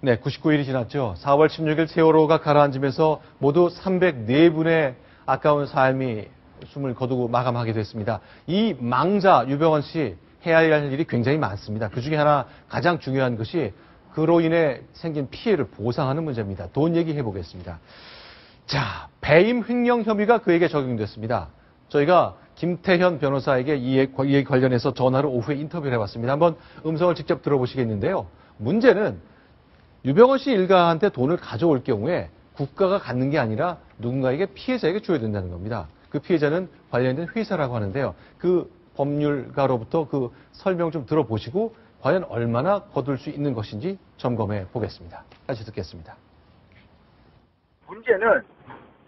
네, 99일이 지났죠. 4월 16일 세월호가 가라앉으면서 모두 304분의 아까운 삶이 숨을 거두고 마감하게 됐습니다. 이 망자 유병헌 씨 해야 할 일이 굉장히 많습니다. 그중에 하나 가장 중요한 것이 그로 인해 생긴 피해를 보상하는 문제입니다. 돈 얘기해 보겠습니다. 자, 배임 횡령 혐의가 그에게 적용됐습니다. 저희가 김태현 변호사에게 이에 관련해서 전화로 오후에 인터뷰를 해봤습니다. 한번 음성을 직접 들어보시겠는데요. 문제는 유병헌 씨 일가한테 돈을 가져올 경우에 국가가 갖는 게 아니라 누군가에게 피해자에게 줘야 된다는 겁니다. 그 피해자는 관련된 회사라고 하는데요. 그 법률가로부터 그 설명 좀 들어보시고 과연 얼마나 거둘 수 있는 것인지 점검해 보겠습니다. 같이 듣겠습니다. 문제는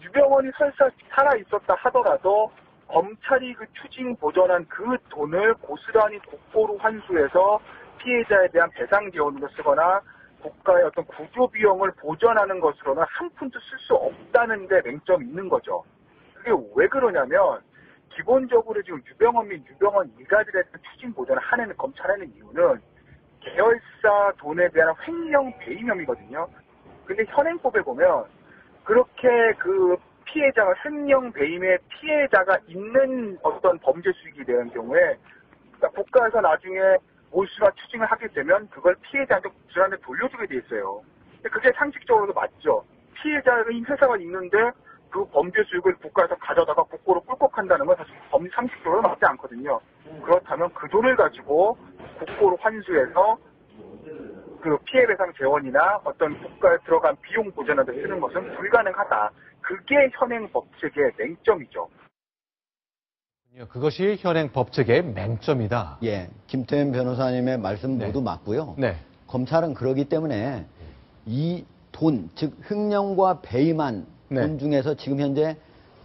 유병헌이 설사 살아있었다 하더라도 검찰이 그 추징 보전한 그 돈을 고스란히 국고로 환수해서 피해자에 대한 배상 지원으로 쓰거나 국가의 어떤 구조 비용을 보전하는 것으로는 한 푼도 쓸 수 없다는 데 맹점이 있는 거죠. 그게 왜 그러냐면 기본적으로 지금 유병헌 및 유병헌 일가들에 대한 추징 보전을 하는 검찰하는 이유는 계열사 돈에 대한 횡령 배임 혐의거든요. 근데 현행법에 보면 그렇게 그 피해자가 횡령 배임의 피해자가 있는 어떤 범죄 수익이 되는 경우에 그러니까 국가에서 나중에 몰수나 추징을 하게 되면 그걸 피해자한테 고스란히 돌려주게 돼 있어요. 근데 그게 상식적으로도 맞죠. 피해자인 회사가 있는데 그 범죄 수익을 국가에서 가져다가 국고로 꿀꺽한다는 건 사실 상식적으로 맞지 않거든요. 그렇다면 그 돈을 가지고 국고로 환수해서 그 피해배상 재원이나 어떤 국가에 들어간 비용 보전하는 데 쓰는 것은 불가능하다. 그게 현행 법칙의 맹점이죠. 그것이 현행 법칙의 맹점이다. 예, 김태현 변호사님의 말씀 모두 맞고요. 네. 검찰은 그러기 때문에 이 돈, 즉 횡령과 배임한 돈 중에서 지금 현재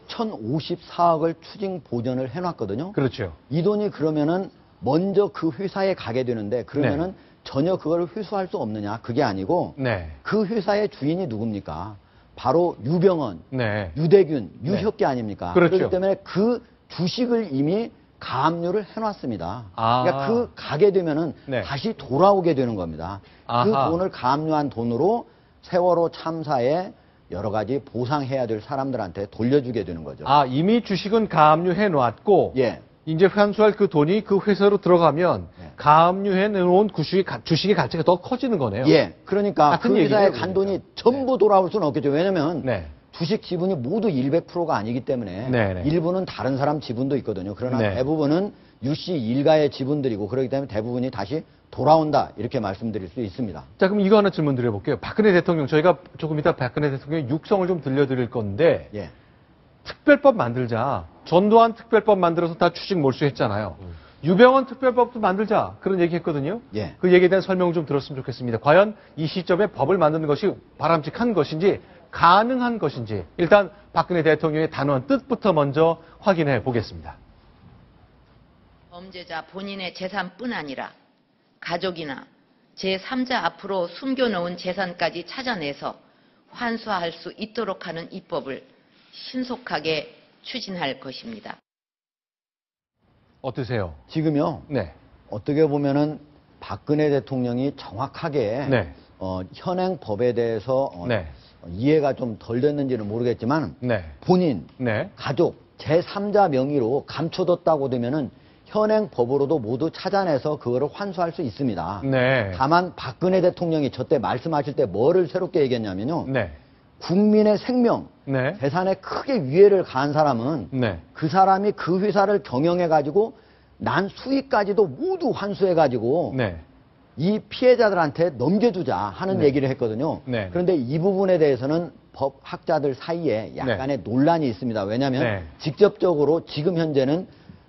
1,054억을 추징 보전을 해놨거든요. 그렇죠. 이 돈이 그러면은 먼저 그 회사에 가게 되는데 그러면은 전혀 그걸 회수할 수 없느냐? 그게 아니고 그 회사의 주인이 누굽니까? 바로 유병헌, 유대균, 유혁기 아닙니까? 그렇죠. 그렇기 때문에 그 주식을 이미 가압류를 해놨습니다. 그러니까 그 가게 되면은 다시 돌아오게 되는 겁니다. 그 돈을 가압류한 돈으로 세월호 참사에 여러 가지 보상해야 될 사람들한테 돌려주게 되는 거죠. 이미 주식은 가압류해 놨고 이제 환수할 그 돈이 그 회사로 들어가면 가압류해 놓은 주식의 가치가 더 커지는 거네요. 예. 그러니까 그 회사에 간 돈이 전부 돌아올 수는 없겠죠. 왜냐면 주식 지분이 모두 100%가 아니기 때문에 일부는 다른 사람 지분도 있거든요. 그러나 대부분은 유씨 일가의 지분들이고 그렇기 때문에 대부분이 다시 돌아온다 이렇게 말씀드릴 수 있습니다. 자, 그럼 이거 하나 질문 드려볼게요. 박근혜 대통령, 저희가 조금 이따 박근혜 대통령의 육성을 좀 들려드릴 건데 특별법 만들자. 전두환 특별법 만들어서 다 추징 몰수했잖아요. 유병헌 특별법도 만들자. 그런 얘기 했거든요. 그 얘기에 대한 설명을 좀 들었으면 좋겠습니다. 과연 이 시점에 법을 만드는 것이 바람직한 것인지 가능한 것인지 일단 박근혜 대통령의 단호한 뜻부터 먼저 확인해 보겠습니다. 범죄자 본인의 재산뿐 아니라 가족이나 제3자 앞으로 숨겨놓은 재산까지 찾아내서 환수할 수 있도록 하는 입법을 신속하게 추진할 것입니다. 어떠세요? 지금요. 어떻게 보면은 박근혜 대통령이 정확하게 현행 법에 대해서 이해가 좀 덜 됐는지는 모르겠지만 본인, 가족, 제3자 명의로 감춰뒀다고 되면은 현행 법으로도 모두 찾아내서 그거를 환수할 수 있습니다. 다만 박근혜 대통령이 저때 말씀하실 때 뭐를 새롭게 얘기했냐면요. 국민의 생명, 재산에 크게 위해를 가한 사람은 그 사람이 그 회사를 경영해가지고 난 수익까지도 모두 환수해가지고 이 피해자들한테 넘겨주자 하는 얘기를 했거든요. 그런데 이 부분에 대해서는 법학자들 사이에 약간의 논란이 있습니다. 왜냐하면 직접적으로 지금 현재는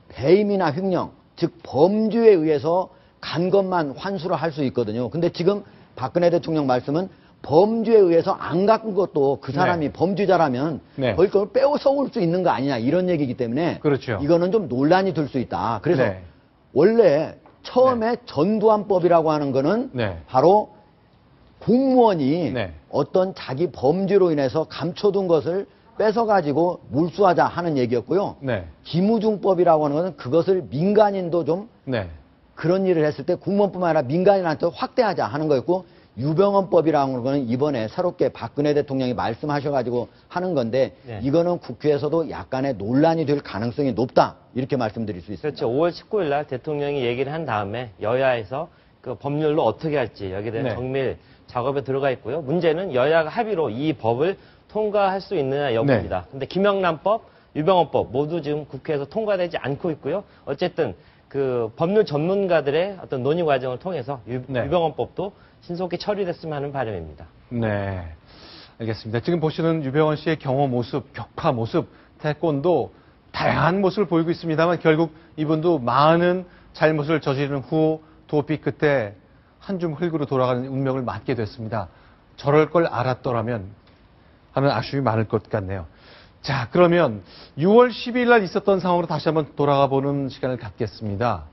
배임이나 횡령, 즉 범죄에 의해서 간 것만 환수를 할 수 있거든요. 근데 지금 박근혜 대통령 말씀은 범죄에 의해서 안 갖은 것도 그 사람이 범죄자라면 거기 걸 빼앗아 올 수 있는 거 아니냐 이런 얘기이기 때문에 이거는 좀 논란이 될 수 있다. 그래서 원래 처음에 전두환법이라고 하는 거는 바로 공무원이 어떤 자기 범죄로 인해서 감춰둔 것을 뺏어가지고 몰수하자 하는 얘기였고요. 김우중법이라고 하는 것은 그것을 민간인도 좀 그런 일을 했을 때 공무원뿐만 아니라 민간인한테 확대하자 하는 거였고 유병헌법이라는 거는 이번에 새롭게 박근혜 대통령이 말씀하셔가지고 하는 건데 네. 이거는 국회에서도 약간의 논란이 될 가능성이 높다. 이렇게 말씀드릴 수 있습니다. 그렇죠. 5월 19일 날 대통령이 얘기를 한 다음에 여야에서 그 법률로 어떻게 할지 여기에 대한 네. 정밀 작업에 들어가 있고요. 문제는 여야가 합의로 이 법을 통과할 수 있느냐 여부입니다. 네. 근데 김영란법, 유병헌법 모두 지금 국회에서 통과되지 않고 있고요. 어쨌든 그 법률 전문가들의 어떤 논의 과정을 통해서 네. 유병헌법도 신속히 처리됐으면 하는 바람입니다. 네, 알겠습니다. 지금 보시는 유병헌 씨의 경호 모습, 격파 모습, 태권도 다양한 모습을 보이고 있습니다만 결국 이분도 많은 잘못을 저지른 후 도피 끝에 한 줌 흙으로 돌아가는 운명을 맞게 됐습니다. 저럴 걸 알았더라면 하는 아쉬움이 많을 것 같네요. 자, 그러면 6월 12일 날 있었던 상황으로 다시 한번 돌아가 보는 시간을 갖겠습니다.